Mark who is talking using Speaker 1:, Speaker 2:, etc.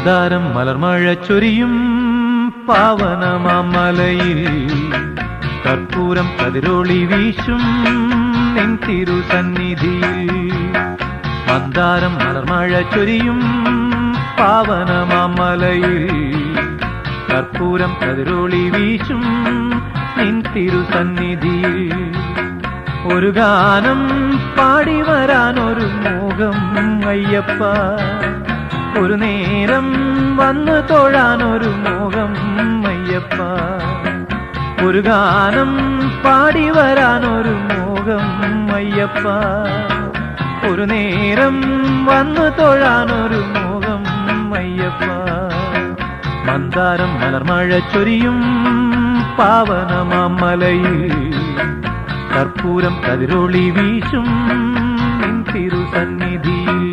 Speaker 1: മന്ദാരം മലർമഴ ചൊരിയും പാവനമാമലയിൽ കർപ്പൂരം കതിരൊളി വീശും നിൻ തിരുസന്നിധിയിൽ. മന്ദാരം മലർമഴ ചൊരിയും പാവനമാമലയിൽ കർപ്പൂരം കതിരൊളി വീശും നിൻ തിരുസന്നിധിയിൽ. ഒരു ഗാനം പാടി വരാനൊരു മോഹം അയ്യപ്പ, ഒരു നേരം വന്നു തൊഴാനൊരു മോഹം അയ്യപ്പ. ഒരു ഗാനം പാടി വരാനൊരു മോഹം അയ്യപ്പ, ഒരു നേരം വന്നു തൊഴാനൊരു മോഹം അയ്യപ്പ. മന്ദാരം മലർമഴ ചൊരിയും പാവനമാമലയിൽ കർപ്പൂരം കതിരൊളി വീശും നിൻ തിരുസന്നിധിയിൽ.